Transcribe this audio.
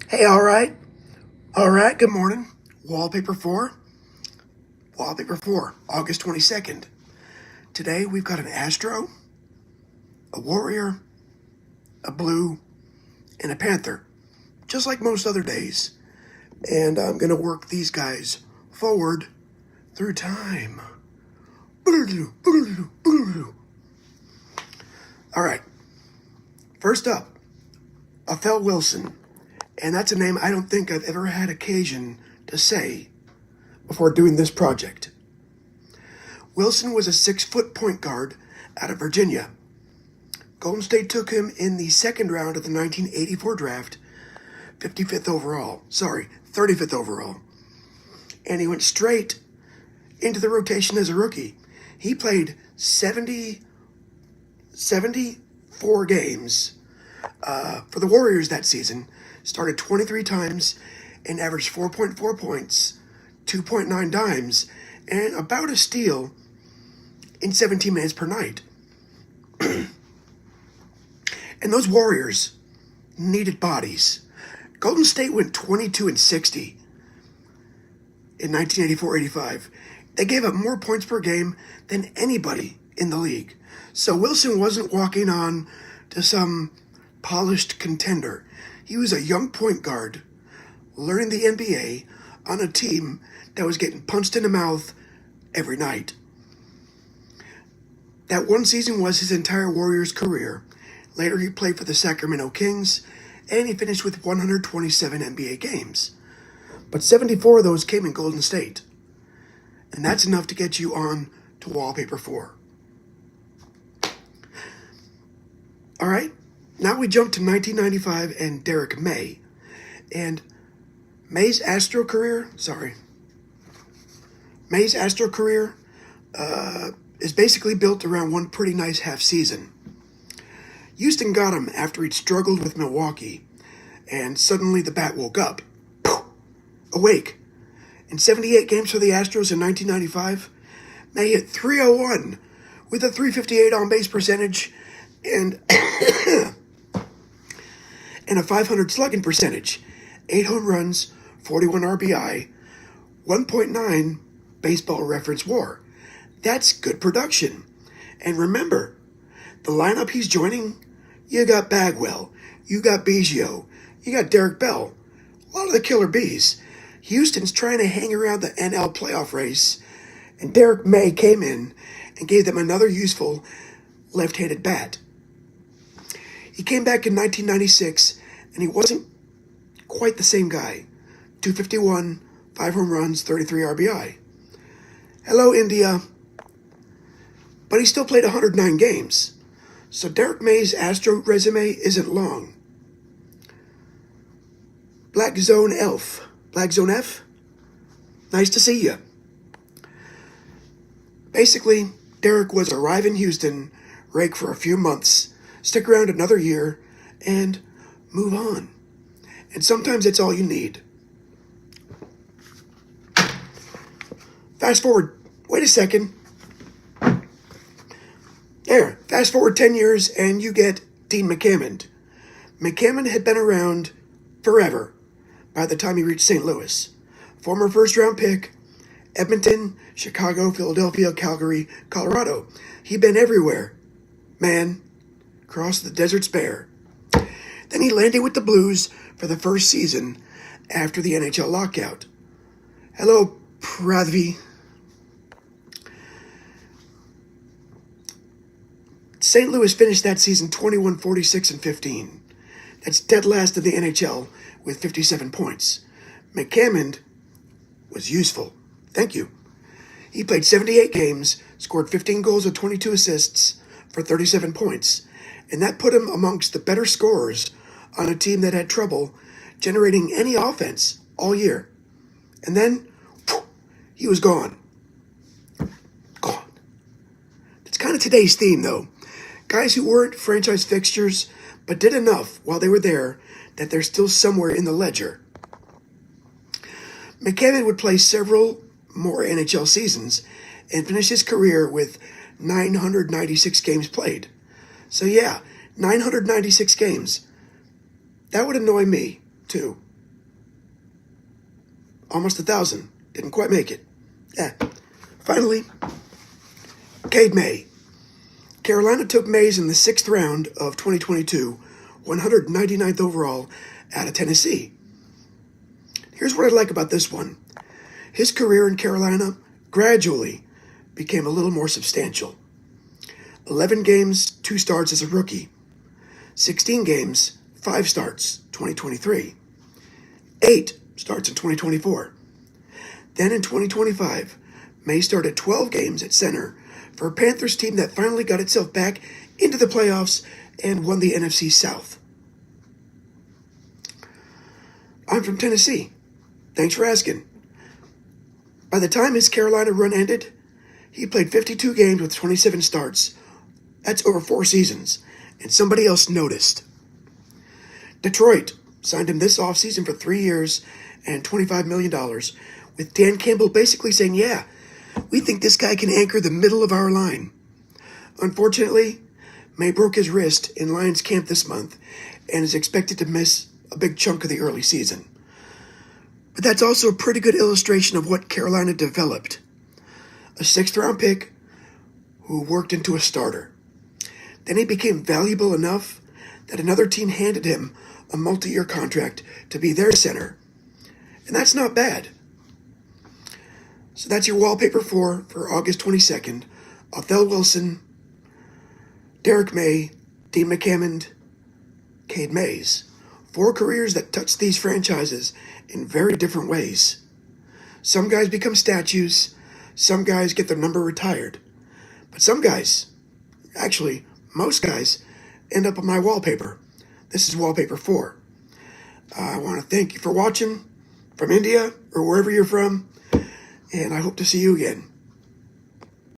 Hey, all right. All right, good morning. Wallpaper 4. Wallpaper 4, August 22nd. Today we've got an Astro, a Warrior, a Blue, and a Panther, just like most other days. And I'm going to work these guys forward through time. All right. First up, Othell Wilson. And that's a name I don't think I've ever had occasion to say before doing this project. Wilson was a 6-foot point guard out of Virginia. Golden State took him in the second round of the 1984 draft, 35th overall. And he went straight into the rotation as a rookie. He played 74 games for the Warriors that season, started 23 times and averaged 4.4 points, 2.9 dimes, and about a steal in 17 minutes per night. And those Warriors needed bodies. Golden State went 22-60 in 1984-85. They gave up more points per game than anybody in the league. So Wilson wasn't walking on to some polished contender. He was a young point guard learning the NBA on a team that was getting punched in the mouth every night. That one season was his entire Warriors career. Later he played for the Sacramento Kings, and he finished with 127 NBA games. But 74 of those came in Golden State. And that's enough to get you on to Wallpaper 4. All right, now we jump to 1995 and Derrick May. And May's Astro career is basically built around one pretty nice half season. Houston got him after he'd struggled with Milwaukee, and suddenly the bat woke up. Awake. In 78 games for the Astros in 1995, May hit .301 with a .358 on-base percentage and a .500 slugging percentage, 8 home runs, 41 RBI, 1.9 baseball reference WAR. That's good production. And remember, the lineup he's joining, you got Bagwell, you got Biggio, you got Derek Bell, a lot of the killer bees. Houston's trying to hang around the NL playoff race, and Derrick May came in and gave them another useful left-handed bat. He came back in 1996, and he wasn't quite the same guy. 251, 5 home runs, 33 RBI. Hello, India. But he still played 109 games. So Derrick May's Astro resume isn't long. Black Zone F. Nice to see you. Basically, Derrick was arrive in Houston, rake for a few months, stick around another year, and move on. And sometimes it's all you need. Fast forward, wait a second. There, fast forward 10 years and you get Dean McAmmond. McAmmond had been around forever by the time he reached St. Louis. Former first-round pick, Edmonton, Chicago, Philadelphia, Calgary, Colorado. He'd been everywhere. Man, crossed the desert's bare. Then he landed with the Blues for the first season after the NHL lockout. Hello, Pradvi. St. Louis finished that season 21-46-15. That's dead last in the NHL with 57 points. McAmmond was useful. Thank you. He played 78 games, scored 15 goals and 22 assists for 37 points, and that put him amongst the better scorers on a team that had trouble generating any offense all year. And then, he was gone. Gone. That's kind of today's theme, though. Guys who weren't franchise fixtures, but did enough while they were there that they're still somewhere in the ledger. McAmmond would play several more NHL seasons and finish his career with 996 games played. So yeah, 996 games. That would annoy me, too. almost 1,000. Didn't quite make it. Yeah. Finally, Cade May. Carolina took Mays in the 6th round of 2022, 199th overall, out of Tennessee. Here's what I like about this one. His career in Carolina gradually became a little more substantial. 11 games, 2 starts as a rookie. 16 games, 5 starts, 2023. 8 starts in 2024. Then in 2025, May started 12 games at center for a Panthers team that finally got itself back into the playoffs and won the NFC South. I'm from Tennessee. Thanks for asking. By the time his Carolina run ended, he played 52 games with 27 starts. That's over 4 seasons, and somebody else noticed. Detroit signed him this offseason for 3 years and $25 million, with Dan Campbell basically saying, yeah, we think this guy can anchor the middle of our line. Unfortunately, May broke his wrist in Lions camp this month and is expected to miss a big chunk of the early season. But that's also a pretty good illustration of what Carolina developed. A 6th-round pick who worked into a starter. Then he became valuable enough that another team handed him a multi-year contract to be their center. And that's not bad. So that's your Wallpaper Four for August 22nd. Othell Wilson, Derrick May, McAmmond, Cade Mays. 4 careers that touch these franchises in very different ways. Some guys become statues. Some guys get their number retired. But some guys, actually, most guys, end up on my wallpaper. This is Wallpaper 4. I want to thank you for watching from India or wherever you're from, and I hope to see you again.